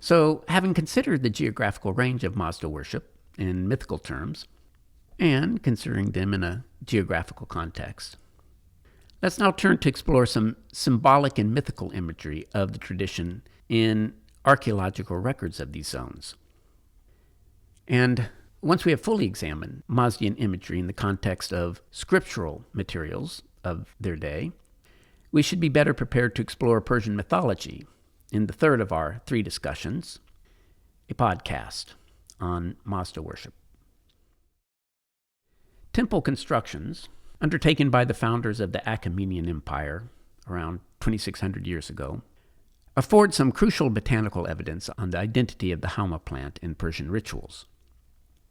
So, having considered the geographical range of Mazda worship in mythical terms, and considering them in a geographical context, let's now turn to explore some symbolic and mythical imagery of the tradition in archaeological records of these zones. And once we have fully examined Mazdian imagery in the context of scriptural materials of their day, we should be better prepared to explore Persian mythology in the third of our 3 discussions, a podcast on Mazda worship. Temple constructions undertaken by the founders of the Achaemenian Empire around 2,600 years ago afford some crucial botanical evidence on the identity of the haoma-plant in Persian rituals.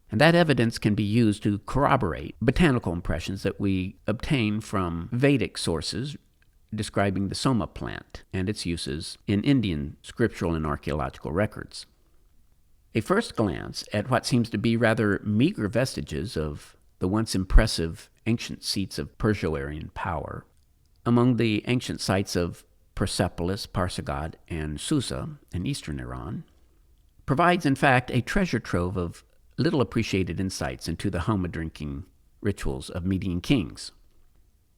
And that evidence can be used to corroborate botanical impressions that we obtain from Vedic sources describing the soma plant and its uses in Indian scriptural and archaeological records. A first glance at what seems to be rather meager vestiges of the once impressive ancient seats of Perso-Aryan power among the ancient sites of Persepolis, Parsagod, and Shusha in eastern Iran provides, in fact, a treasure trove of little appreciated insights into the haoma-drinking rituals of Median kings.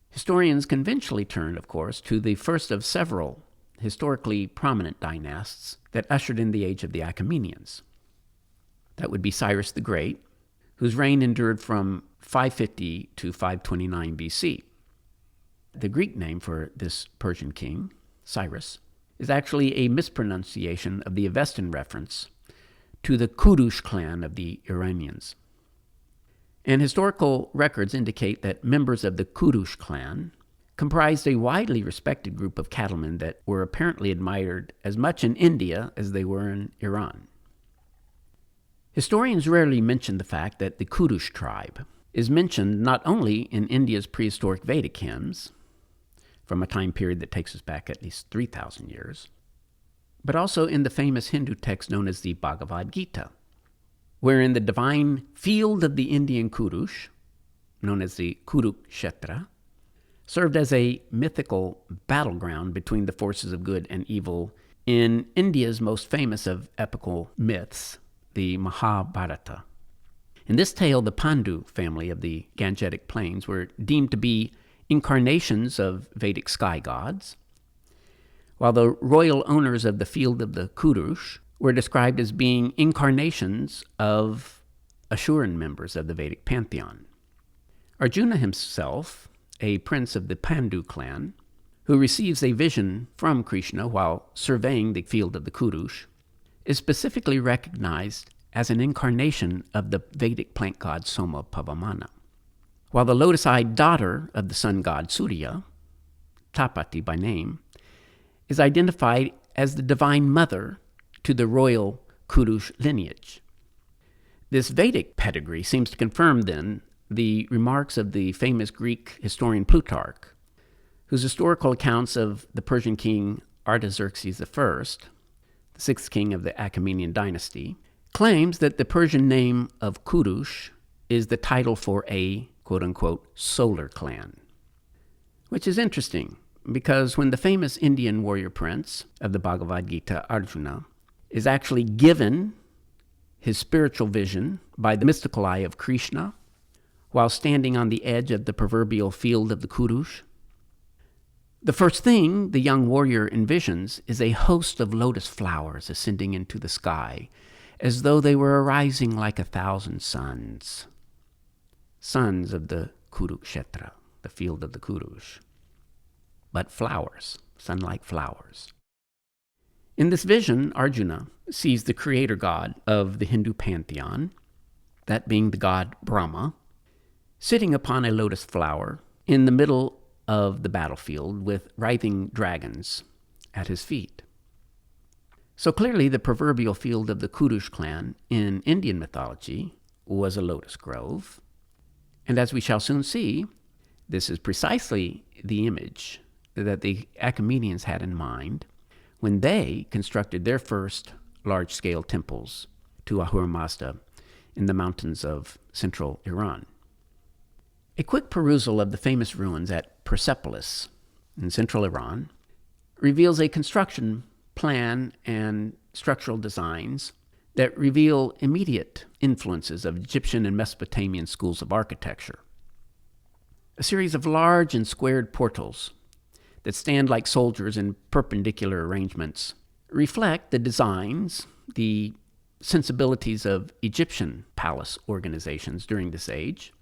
Historians conventionally turn, of course, to the first of several historically prominent dynasts that ushered in the age of the Achaemenians. That would be Cyrus the Great, whose reign endured from 550 to 529 BC. The Greek name for this Persian king, Cyrus, is actually a mispronunciation of the Avestan reference to the Kurush clan of the Iranians. And historical records indicate that members of the Kurush clan comprised a widely respected group of cattlemen that were apparently admired as much in India as they were in Iran. Historians rarely mention the fact that the Kurush tribe is mentioned not only in India's prehistoric Vedic hymns, from a time period that takes us back at least 3,000 years, but also in the famous Hindu text known as the Bhagavad Gita, wherein the divine field of the Indian Kurush, known as the Kurukshetra, served as a mythical battleground between the forces of good and evil in India's most famous of epical myths, the Mahabharata. In this tale, the Pandu family of the Gangetic Plains were deemed to be incarnations of Vedic sky gods, while the royal owners of the field of the Kurush were described as being incarnations of Ashuran members of the Vedic pantheon. Arjuna himself, a prince of the Pandu clan, who receives a vision from Krishna while surveying the field of the Kurush, is specifically recognized as an incarnation of the Vedic plant god Soma Pavamana, while the lotus-eyed daughter of the sun god Surya, Tapati by name, is identified as the divine mother to the royal Kurush lineage. This Vedic pedigree seems to confirm, then, the remarks of the famous Greek historian Plutarch, whose historical accounts of the Persian king Artaxerxes I, the sixth king of the Achaemenian dynasty, claims that the Persian name of Kurush is the title for a quote-unquote solar clan, which is interesting because when the famous Indian warrior prince of the Bhagavad Gita, Arjuna, is actually given his spiritual vision by the mystical eye of Krishna while standing on the edge of the proverbial field of the Kurush, the first thing the young warrior envisions is a host of lotus flowers ascending into the sky as though they were arising like 1,000 suns. Sons of the Kurukshetra, the field of the Kurush. But flowers, sun-like flowers. In this vision, Arjuna sees the creator god of the Hindu pantheon, that being the god Brahma, sitting upon a lotus flower in the middle of the battlefield with writhing dragons at his feet. So clearly the proverbial field of the Kurush clan in Indian mythology was a lotus grove, and as we shall soon see, this is precisely the image that the Achaemenians had in mind when they constructed their first large-scale temples to Ahura Mazda in the mountains of central Iran. A quick perusal of the famous ruins at Persepolis in central Iran reveals a construction plan and structural designs that reveal immediate influences of Egyptian and Mesopotamian schools of architecture. A series of large and squared portals that stand like soldiers in perpendicular arrangements reflect the designs, the sensibilities of Egyptian palace organizations during this age.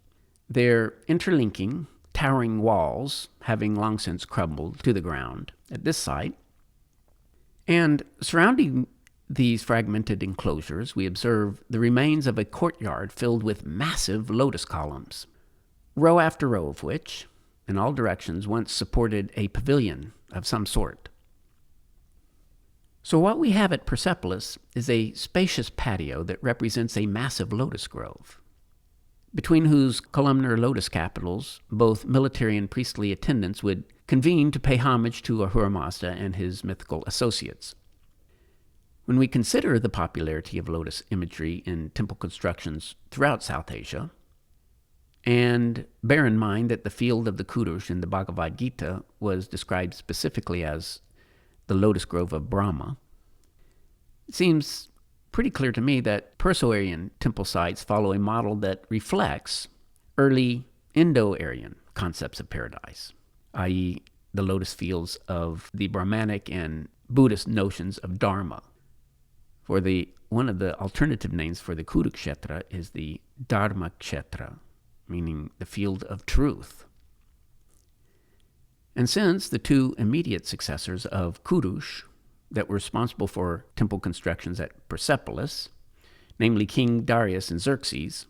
Their interlinking, towering walls having long since crumbled to the ground at this site. And surrounding these fragmented enclosures, we observe the remains of a courtyard filled with massive lotus columns, row after row of which, in all directions, once supported a pavilion of some sort. So what we have at Persepolis is a spacious patio that represents a massive lotus grove, between whose columnar lotus capitals both military and priestly attendants would convene to pay homage to Ahura Mazda and his mythical associates. When we consider the popularity of lotus imagery in temple constructions throughout South Asia, and bear in mind that the field of the Kurush in the Bhagavad Gita was described specifically as the lotus grove of Brahma, it seems pretty clear to me that Perso-Aryan temple sites follow a model that reflects early Indo-Aryan concepts of paradise, i.e., the lotus fields of the Brahmanic and Buddhist notions of Dharma. For one of the alternative names for the Kurukshetra is the Dharma Kshetra, meaning the field of truth. And since the two immediate successors of Kurush that were responsible for temple constructions at Persepolis, namely King Darius and Xerxes,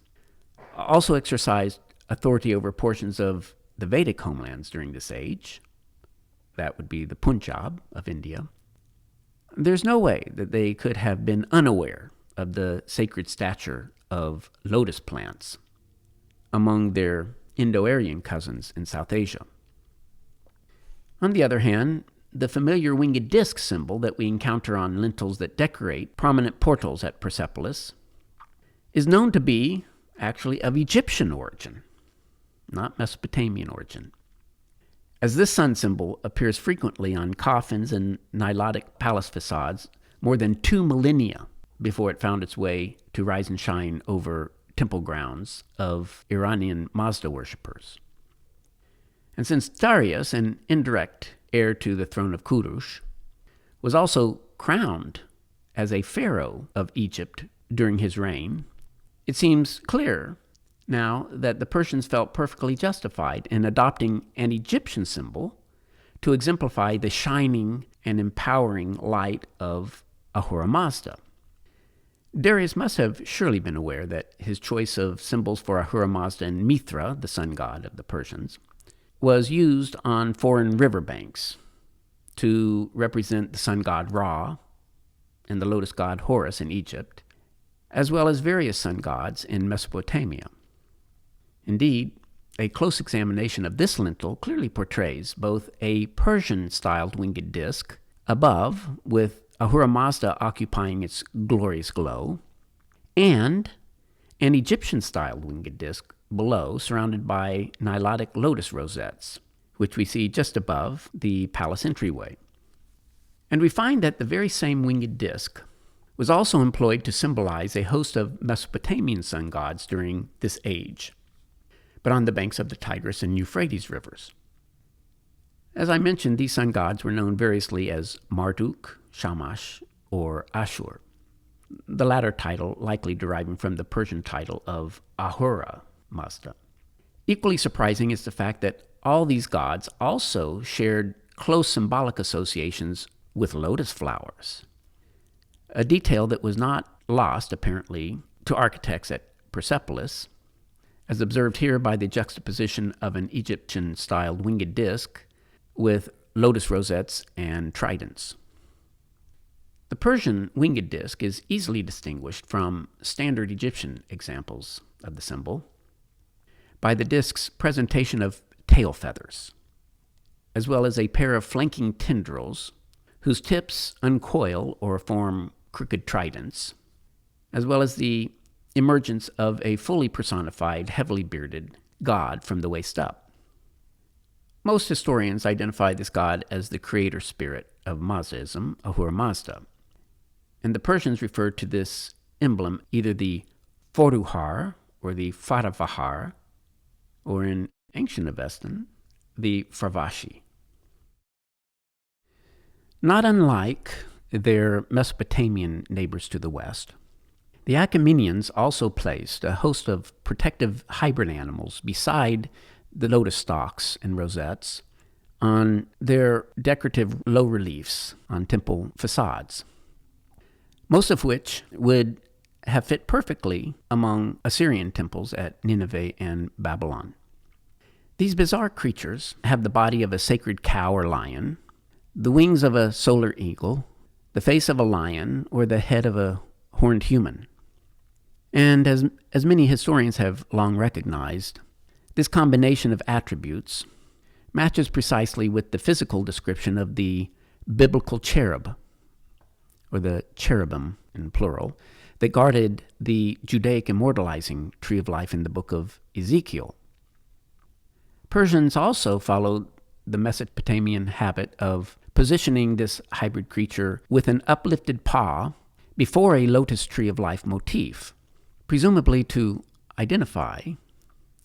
also exercised authority over portions of the Vedic homelands during this age, that would be the Punjab of India, there's no way that they could have been unaware of the sacred stature of lotus plants among their Indo-Aryan cousins in South Asia. On the other hand, the familiar winged disc symbol that we encounter on lintels that decorate prominent portals at Persepolis is known to be actually of Egyptian origin, not Mesopotamian origin, as this sun symbol appears frequently on coffins and Nilotic palace facades more than 2 millennia before it found its way to rise and shine over temple grounds of Iranian Mazda worshippers. And since Darius, an indirect heir to the throne of Kurush, was also crowned as a pharaoh of Egypt during his reign, it seems clear now that the Persians felt perfectly justified in adopting an Egyptian symbol to exemplify the shining and empowering light of Ahura Mazda. Darius must have surely been aware that his choice of symbols for Ahura Mazda and Mithra, the sun god of the Persians, was used on foreign riverbanks to represent the sun god Ra and the lotus god Horus in Egypt, as well as various sun gods in Mesopotamia. Indeed, a close examination of this lintel clearly portrays both a Persian-styled winged disc above, with Ahura Mazda occupying its glorious glow, and an Egyptian-styled winged disc below, surrounded by Nilotic lotus rosettes, which we see just above the palace entryway. And we find that the very same winged disc was also employed to symbolize a host of Mesopotamian sun gods during this age, but on the banks of the Tigris and Euphrates rivers. As I mentioned, these sun gods were known variously as Marduk, Shamash, or Ashur, the latter title likely deriving from the Persian title of Ahura Mazda. Equally surprising is the fact that all these gods also shared close symbolic associations with lotus flowers, a detail that was not lost, apparently, to architects at Persepolis, as observed here by the juxtaposition of an Egyptian-styled winged disc with lotus rosettes and tridents. The Persian winged disc is easily distinguished from standard Egyptian examples of the symbol by the disc's presentation of tail feathers, as well as a pair of flanking tendrils whose tips uncoil or form crooked tridents, as well as the emergence of a fully personified, heavily bearded god from the waist up. Most historians identify this god as the creator spirit of Mazdaism, Ahura Mazda. And the Persians referred to this emblem either the Foruhar or the Faravahar, or in ancient Avestan, the Fravashi. Not unlike their Mesopotamian neighbors to the west, the Achaemenians also placed a host of protective hybrid animals beside the lotus stalks and rosettes on their decorative low reliefs on temple facades, most of which would have fit perfectly among Assyrian temples at Nineveh and Babylon. These bizarre creatures have the body of a sacred cow or lion, the wings of a solar eagle, the face of a lion, or the head of a horned human. And as many historians have long recognized, this combination of attributes matches precisely with the physical description of the biblical cherub, or the cherubim in plural, that guarded the Judaic immortalizing tree of life in the book of Ezekiel. Persians also followed the Mesopotamian habit of positioning this hybrid creature with an uplifted paw before a lotus tree of life motif, presumably to identify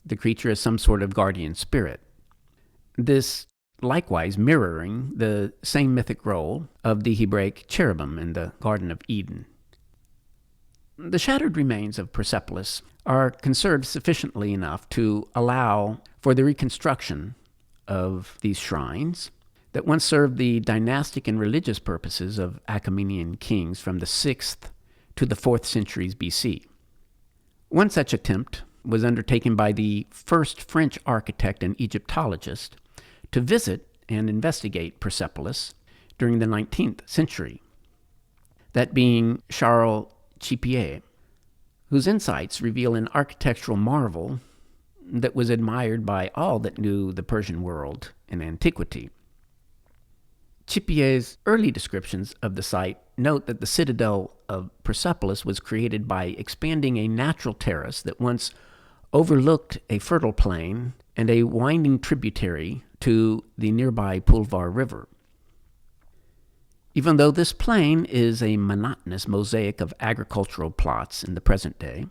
the creature as some sort of guardian spirit. This likewise mirroring the same mythic role of the Hebraic cherubim in the Garden of Eden. The shattered remains of Persepolis are conserved sufficiently enough to allow for the reconstruction of these shrines that once served the dynastic and religious purposes of Achaemenian kings from the 6th to the 4th centuries BC. One such attempt was undertaken by the first French architect and Egyptologist to visit and investigate Persepolis during the 19th century, that being Charles Chipier, whose insights reveal an architectural marvel that was admired by all that knew the Persian world in antiquity. Chipier's early descriptions of the site note that the citadel of Persepolis was created by expanding a natural terrace that once overlooked a fertile plain and a winding tributary to the nearby Pulvar River. Even though this plain is a monotonous mosaic of agricultural plots in the present day,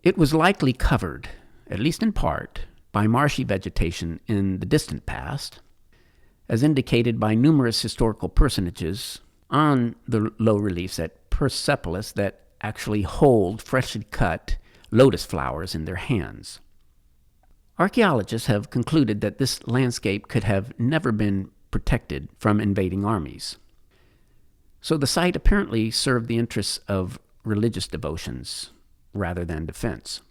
it was likely covered, at least in part, by marshy vegetation in the distant past, as indicated by numerous historical personages on the low reliefs at Persepolis that actually hold freshly cut lotus flowers in their hands. Archaeologists have concluded that this landscape could have never been protected from invading armies. So the site apparently served the interests of religious devotions rather than defense.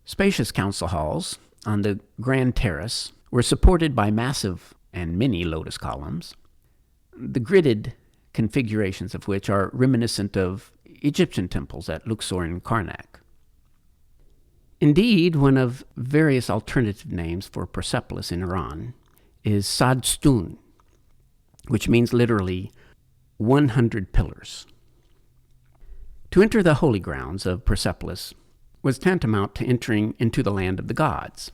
Spacious council halls on the Grand Terrace were supported by massive and many lotus columns, the gridded configurations of which are reminiscent of Egyptian temples at Luxor and Karnak. Indeed, one of various alternative names for Persepolis in Iran is Sadstun, which means literally 100 pillars. To enter the holy grounds of Persepolis was tantamount to entering into the land of the gods,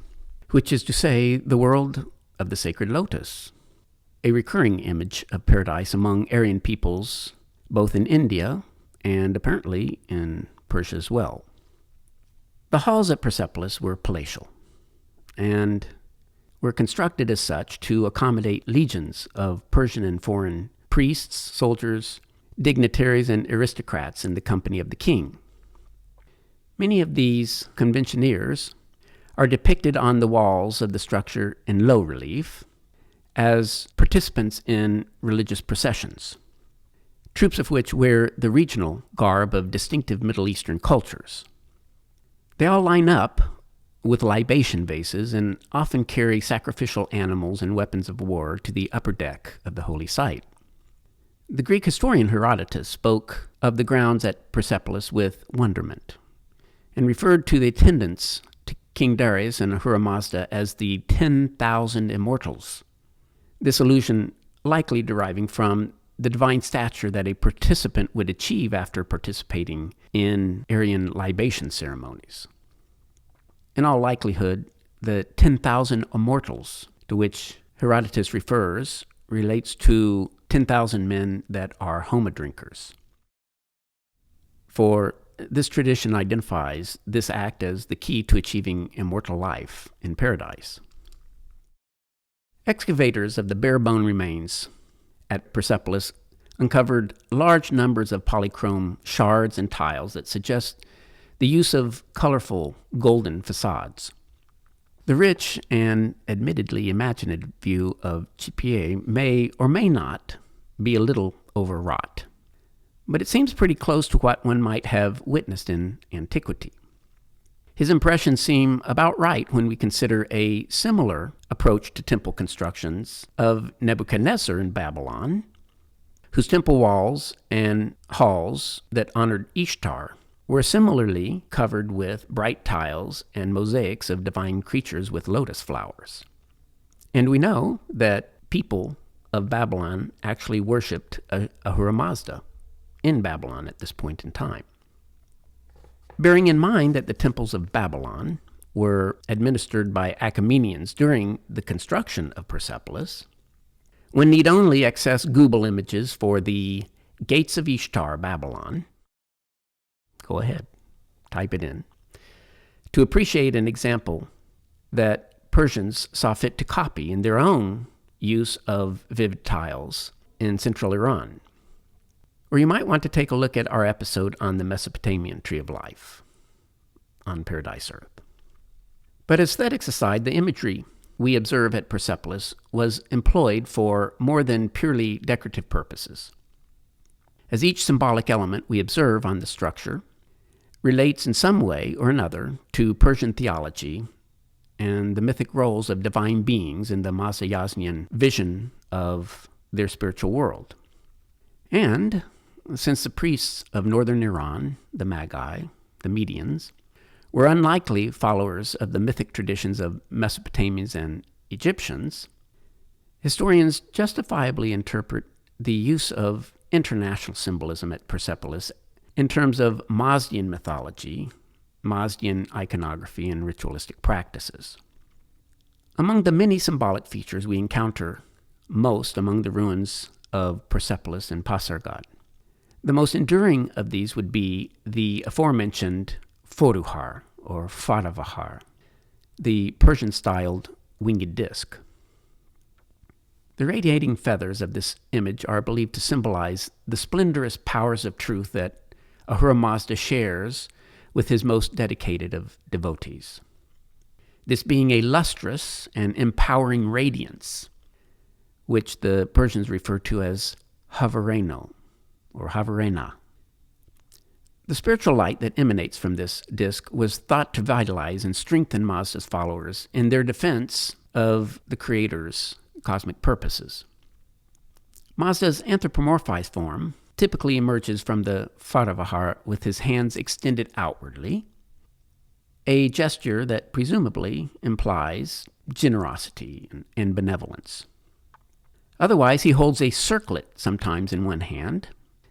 which is to say, the world of the sacred lotus, a recurring image of paradise among Aryan peoples, both in India and apparently in Persia as well. The halls at Persepolis were palatial and were constructed as such to accommodate legions of Persian and foreign priests, soldiers, dignitaries, and aristocrats in the company of the king. Many of these conventioneers are depicted on the walls of the structure in low relief as participants in religious processions, troops of which wear the regional garb of distinctive Middle Eastern cultures. They all line up with libation vases and often carry sacrificial animals and weapons of war to the upper deck of the holy site. The Greek historian Herodotus spoke of the grounds at Persepolis with wonderment and referred to the attendants to King Darius and Ahura Mazda as the 10,000 immortals, this allusion likely deriving from the divine stature that a participant would achieve after participating in Aryan libation ceremonies. In all likelihood, the 10,000 immortals to which Herodotus refers relates to 10,000 men that are homa drinkers. For this tradition identifies this act as the key to achieving immortal life in paradise. Excavators of the bare bone remains at Persepolis uncovered large numbers of polychrome shards and tiles that suggest the use of colorful golden facades. The rich and admittedly imaginative view of Nymphaea may or may not be a little overwrought, but it seems pretty close to what one might have witnessed in antiquity. His impressions seem about right when we consider a similar approach to temple constructions of Nebuchadnezzar in Babylon, whose temple walls and halls that honored Ishtar were similarly covered with bright tiles and mosaics of divine creatures with lotus flowers. And we know that people of Babylon actually worshipped Ahura Mazda in Babylon at this point in time. Bearing in mind that the temples of Babylon were administered by Achaemenians during the construction of Persepolis, one need only access Google images for the Gates of Ishtar, Babylon. Go ahead, type it in, to appreciate an example that Persians saw fit to copy in their own use of vivid tiles in central Iran. Or you might want to take a look at our episode on the Mesopotamian Tree of Life on Paradise Earth. But aesthetics aside, the imagery we observe at Persepolis was employed for more than purely decorative purposes, as each symbolic element we observe on the structure relates in some way or another to Persian theology and the mythic roles of divine beings in the Mazda-Yazdian vision of their spiritual world. And since the priests of northern Iran, the Magi, the Medians, were unlikely followers of the mythic traditions of Mesopotamians and Egyptians, historians justifiably interpret the use of international symbolism at Persepolis in terms of Mazdian mythology, Mazdian iconography, and ritualistic practices. Among the many symbolic features we encounter most among the ruins of Persepolis and Pasargad, the most enduring of these would be the aforementioned foruhar, or faravahar, the Persian-styled winged disc. The radiating feathers of this image are believed to symbolize the splendorous powers of truth that Ahura Mazda shares with his most dedicated of devotees. This being a lustrous and empowering radiance, which the Persians refer to as havareno, or havarena. The spiritual light that emanates from this disc was thought to vitalize and strengthen Mazda's followers in their defense of the Creator's cosmic purposes. Mazda's anthropomorphized form typically emerges from the faravahar with his hands extended outwardly, a gesture that presumably implies generosity and benevolence. Otherwise, he holds a circlet sometimes in one hand,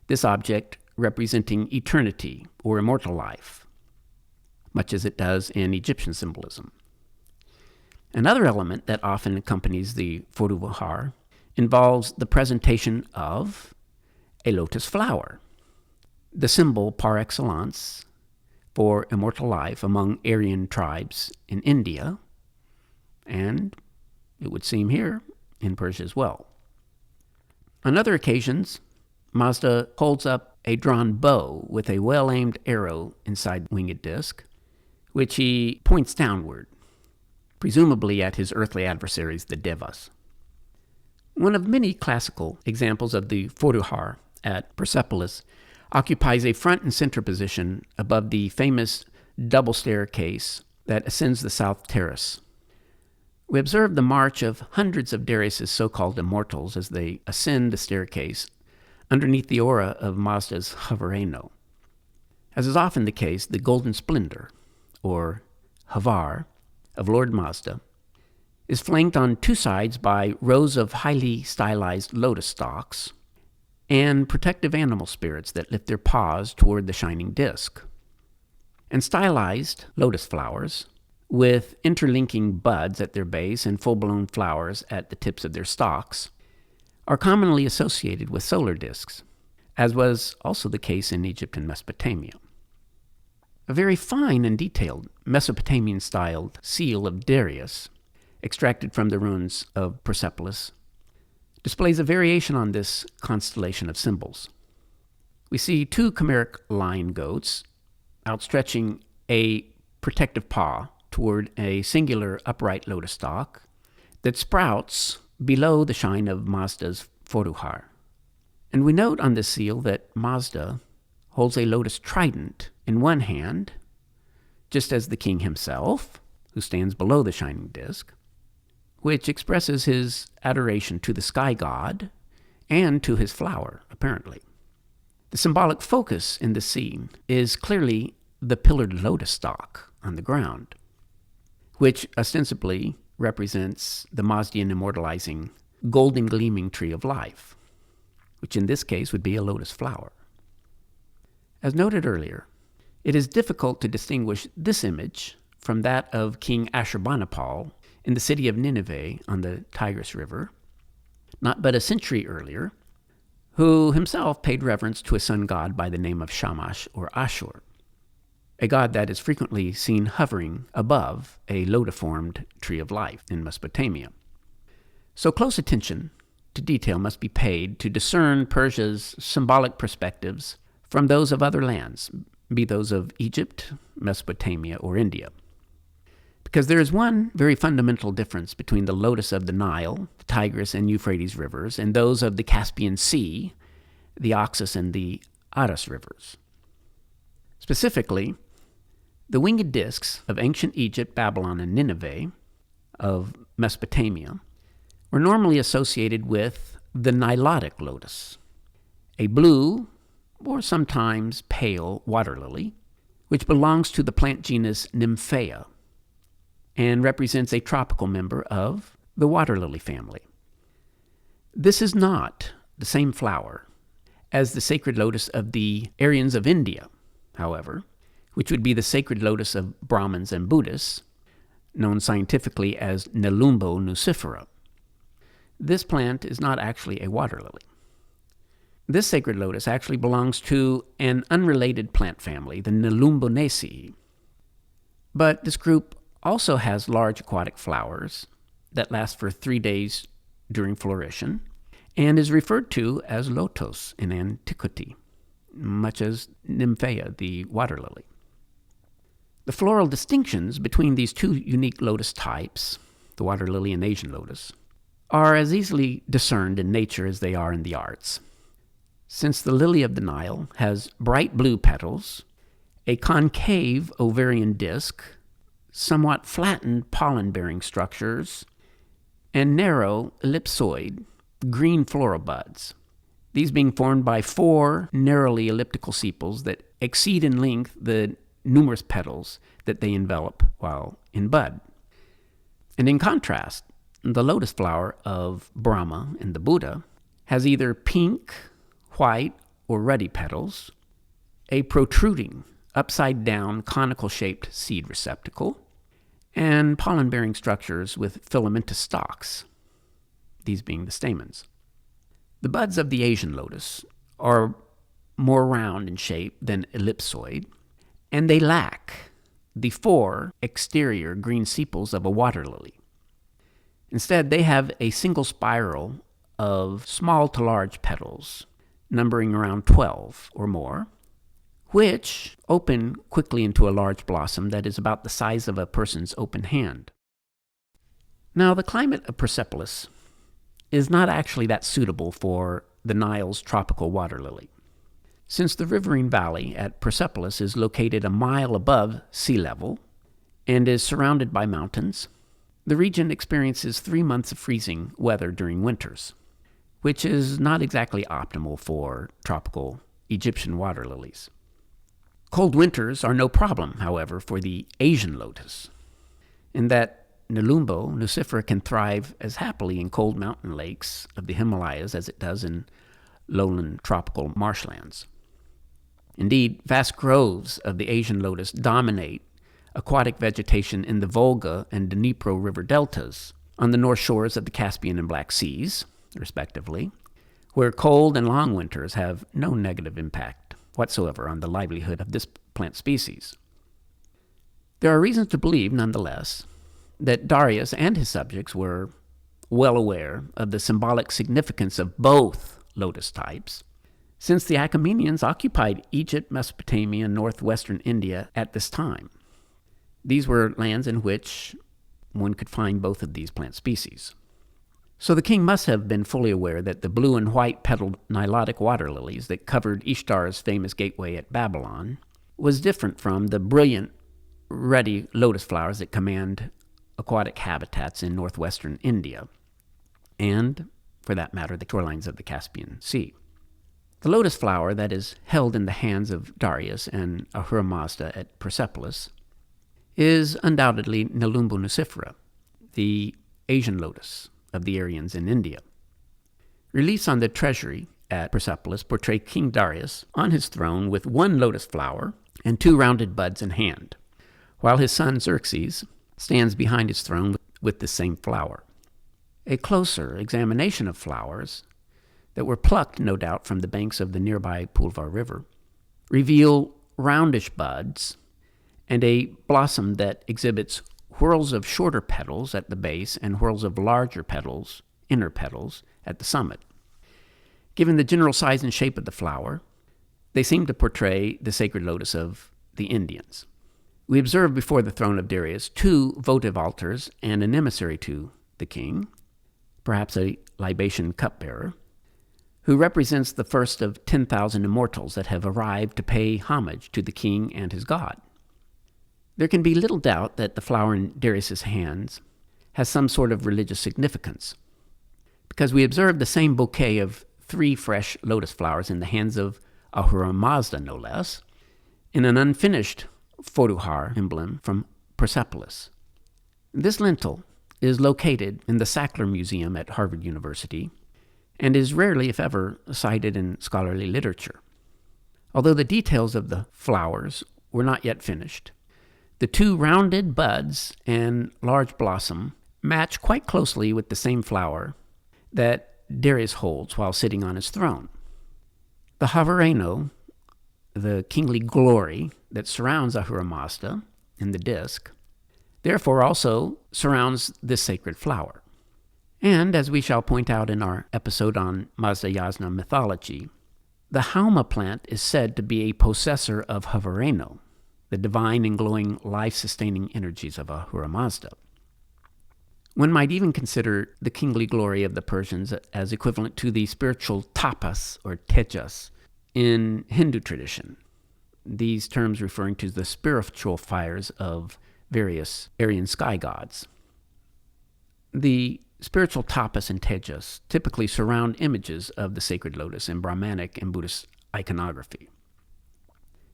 this object representing eternity or immortal life, much as it does in Egyptian symbolism. Another element that often accompanies the foruhar involves the presentation of a lotus flower, the symbol par excellence for immortal life among Aryan tribes in India, and it would seem here in Persia as well. On other occasions, Mazda holds up a drawn bow with a well-aimed arrow inside the winged disc, which he points downward, presumably at his earthly adversaries, the Devas. One of many classical examples of the foruhar at Persepolis occupies a front and center position above the famous double staircase that ascends the south terrace. We observe the march of hundreds of Darius' so-called immortals as they ascend the staircase underneath the aura of Mazda's havareno. As is often the case, the golden splendor, or havar, of Lord Mazda is flanked on two sides by rows of highly stylized lotus stalks and protective animal spirits that lift their paws toward the shining disc. And stylized lotus flowers with interlinking buds at their base and full-blown flowers at the tips of their stalks, are commonly associated with solar discs, as was also the case in Egypt and Mesopotamia. A very fine and detailed Mesopotamian-styled seal of Darius, extracted from the ruins of Persepolis, displays a variation on this constellation of symbols. We see two chimeric lion goats outstretching a protective paw toward a singular upright lotus stalk that sprouts below the shrine of Mazda's Foruhar. And we note on this seal that Mazda holds a lotus trident in one hand, just as the king himself, who stands below the shining disk, which expresses his adoration to the sky god and to his flower, apparently. The symbolic focus in the scene is clearly the pillared lotus stalk on the ground, which ostensibly represents the Mazdian immortalizing golden gleaming tree of life, which in this case would be a lotus flower. As noted earlier, it is difficult to distinguish this image from that of King Ashurbanipal in the city of Nineveh on the Tigris River, not but a century earlier, who himself paid reverence to a sun god by the name of Shamash or Ashur, a god that is frequently seen hovering above a lotus-formed tree of life in Mesopotamia. So close attention to detail must be paid to discern Persia's symbolic perspectives from those of other lands, be those of Egypt, Mesopotamia, or India. Because there is one very fundamental difference between the lotus of the Nile, the Tigris, and Euphrates rivers, and those of the Caspian Sea, the Oxus, and the Aras rivers. Specifically, the winged discs of ancient Egypt, Babylon, and Nineveh of Mesopotamia were normally associated with the Nilotic lotus, a blue or sometimes pale water lily, which belongs to the plant genus Nymphaea and represents a tropical member of the water lily family. This is not the same flower as the sacred lotus of the Aryans of India, however, which would be the sacred lotus of Brahmins and Buddhists, known scientifically as Nelumbo nucifera. This plant is not actually a water lily. This sacred lotus actually belongs to an unrelated plant family, the Nelumbonaceae. But this group also has large aquatic flowers that last for 3 days during floration and is referred to as lotos in antiquity, much as Nymphaea, the water lily. The floral distinctions between these two unique lotus types, the water lily and Asian lotus, are as easily discerned in nature as they are in the arts. Since the lily of the Nile has bright blue petals, a concave ovarian disc, somewhat flattened pollen-bearing structures, and narrow ellipsoid green floral buds, these being formed by 4 narrowly elliptical sepals that exceed in length the numerous petals that they envelop while in bud. And in contrast, the lotus flower of Brahma and the Buddha has either pink, white, or ruddy petals, a protruding, upside-down, conical-shaped seed receptacle, and pollen-bearing structures with filamentous stalks, these being the stamens. The buds of the Asian lotus are more round in shape than ellipsoid, and they lack the 4 exterior green sepals of a water lily. Instead, they have a single spiral of small to large petals, numbering around 12 or more, which open quickly into a large blossom that is about the size of a person's open hand. Now, the climate of Persepolis is not actually that suitable for the Nile's tropical water lily. Since the riverine valley at Persepolis is located a mile above sea level and is surrounded by mountains, the region experiences 3 months of freezing weather during winters, which is not exactly optimal for tropical Egyptian water lilies. Cold winters are no problem, however, for the Asian lotus, in that Nelumbo nucifera can thrive as happily in cold mountain lakes of the Himalayas as it does in lowland tropical marshlands. Indeed, vast groves of the Asian lotus dominate aquatic vegetation in the Volga and Dnipro River deltas, on the north shores of the Caspian and Black Seas, respectively, where cold and long winters have no negative impact whatsoever on the livelihood of this plant species. There are reasons to believe, nonetheless, that Darius and his subjects were well aware of the symbolic significance of both lotus types, since the Achaemenians occupied Egypt, Mesopotamia, and northwestern India at this time. These were lands in which one could find both of these plant species. So the king must have been fully aware that the blue and white petaled Nilotic water lilies that covered Ishtar's famous gateway at Babylon was different from the brilliant, ruddy lotus flowers that command aquatic habitats in northwestern India, and, for that matter, the shorelines of the Caspian Sea. The lotus flower that is held in the hands of Darius and Ahura Mazda at Persepolis is undoubtedly Nelumbo nucifera, the Asian lotus of the Aryans in India. Reliefs on the treasury at Persepolis portray King Darius on his throne with one lotus flower and two rounded buds in hand, while his son Xerxes stands behind his throne with the same flower. A closer examination of flowers that were plucked, no doubt, from the banks of the nearby Pulvar River reveal roundish buds and a blossom that exhibits whorls of shorter petals at the base and whorls of larger petals, inner petals, at the summit. Given the general size and shape of the flower, they seem to portray the sacred lotus of the Indians. We observe before the throne of Darius two votive altars and an emissary to the king, perhaps a libation cupbearer, who represents the first of 10,000 immortals that have arrived to pay homage to the king and his god. There can be little doubt that the flower in Darius's hands has some sort of religious significance, because we observe the same bouquet of 3 fresh lotus flowers in the hands of Ahura Mazda, no less, in an unfinished Foduhar emblem from Persepolis. This lintel is located in the Sackler Museum at Harvard University and is rarely, if ever, cited in scholarly literature. Although the details of the flowers were not yet finished, the 2 rounded buds and large blossom match quite closely with the same flower that Darius holds while sitting on his throne. The havareno, the kingly glory that surrounds Ahura Mazda in the disk, therefore also surrounds this sacred flower. And, as we shall point out in our episode on Mazda Yasna mythology, the haoma-plant is said to be a possessor of havareno, the divine and glowing life-sustaining energies of Ahura Mazda. One might even consider the kingly glory of the Persians as equivalent to the spiritual tapas or tejas in Hindu tradition, these terms referring to the spiritual fires of various Aryan sky gods. The spiritual tapas and tejas typically surround images of the sacred lotus in Brahmanic and Buddhist iconography.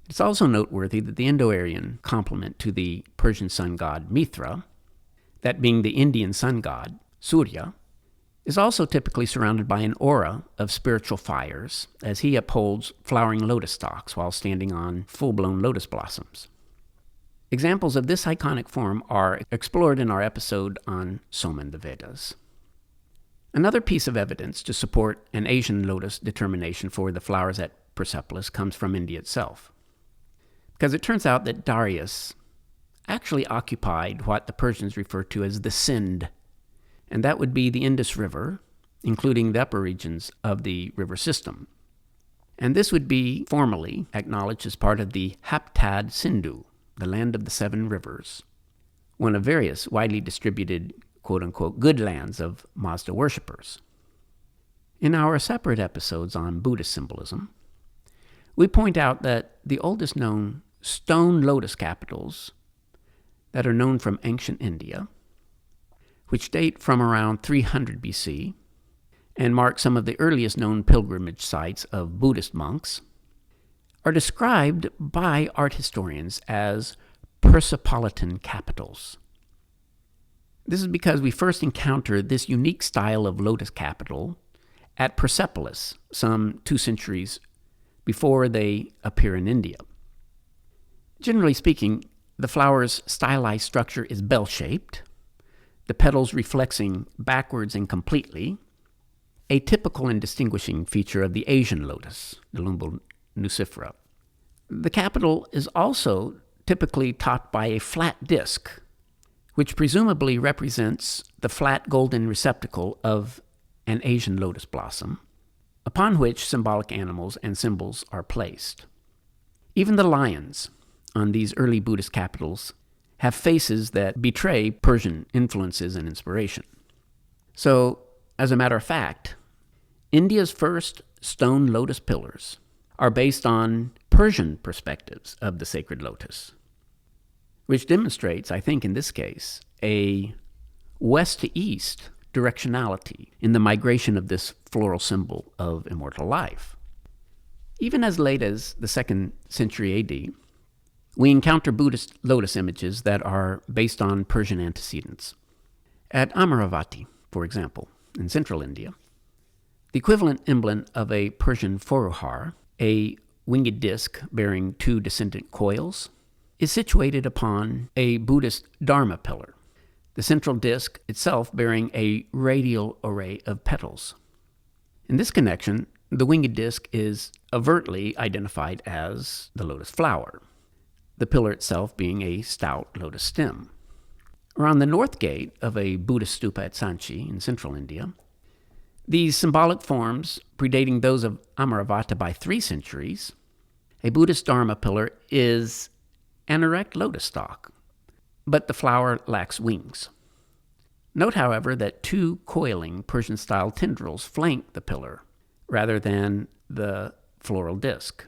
It's also noteworthy that the Indo-Aryan complement to the Persian sun god Mithra, that being the Indian sun god Surya, is also typically surrounded by an aura of spiritual fires as he upholds flowering lotus stalks while standing on full-blown lotus blossoms. Examples of this iconic form are explored in our episode on Soma and the Vedas. Another piece of evidence to support an Asian lotus determination for the flowers at Persepolis comes from India itself, because it turns out that Darius actually occupied what the Persians refer to as the Sind, and that would be the Indus River, including the upper regions of the river system. And this would be formally acknowledged as part of the Haptad Sindhu, the land of the 7 rivers, one of various widely distributed quote-unquote good lands of Mazda worshippers. In our separate episodes on Buddhist symbolism, we point out that the oldest known stone lotus capitals that are known from ancient India, which date from around 300 BC and mark some of the earliest known pilgrimage sites of Buddhist monks, are described by art historians as Persepolitan capitals. This is because we first encountered this unique style of lotus capital at Persepolis some 2 centuries before they appear in India. Generally speaking, The flower's stylized structure is bell-shaped, the petals reflexing backwards and completely, a typical and distinguishing feature of the Asian lotus, Nelumbo nucifera. The capital is also typically topped by a flat disc, which presumably represents the flat golden receptacle of an Asian lotus blossom, upon which symbolic animals and symbols are placed. Even the lions on these early Buddhist capitals have faces that betray Persian influences and inspiration. So, as a matter of fact, India's first stone lotus pillars are based on Persian perspectives of the sacred lotus, which demonstrates, I think in this case, a west to east directionality in the migration of this floral symbol of immortal life. Even as late as the 2nd century AD, we encounter Buddhist lotus images that are based on Persian antecedents. At Amaravati, for example, in central India, the equivalent emblem of a Persian foruhar, a winged disc bearing 2 descendant coils, is situated upon a Buddhist Dharma pillar, the central disc itself bearing a radial array of petals. In this connection, the winged disc is overtly identified as the lotus flower, the pillar itself being a stout lotus stem. Around the north gate of a Buddhist stupa at Sanchi in central India, these symbolic forms, predating those of Amaravati by 3 centuries, a Buddhist Dharma pillar is an erect lotus stalk, but the flower lacks wings. Note, however, that 2 coiling Persian-style tendrils flank the pillar, rather than the floral disc.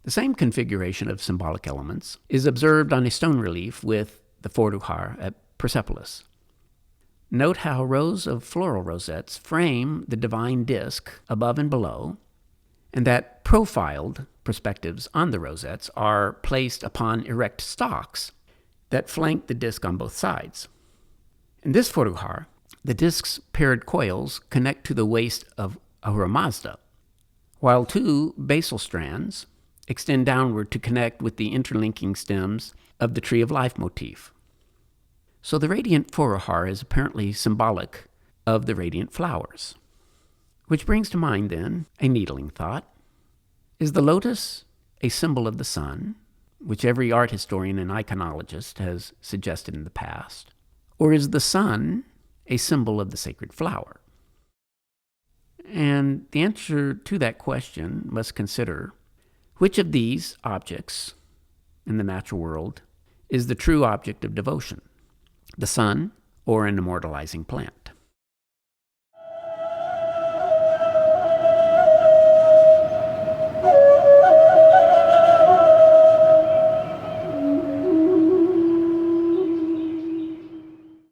The same configuration of symbolic elements is observed on a stone relief with the foruhar at Persepolis. Note how rows of floral rosettes frame the divine disc above and below, and that profiled perspectives on the rosettes are placed upon erect stalks that flank the disc on both sides. In this foruhar, the disc's paired coils connect to the waist of Ahura Mazda, while 2 basal strands extend downward to connect with the interlinking stems of the tree of life motif. So the radiant foruhar is apparently symbolic of the radiant flowers. Which brings to mind, then, a needling thought. Is the lotus a symbol of the sun, which every art historian and iconologist has suggested in the past? Or is the sun a symbol of the sacred flower? And the answer to that question must consider which of these objects in the natural world is the true object of devotion, the sun or an immortalizing plant.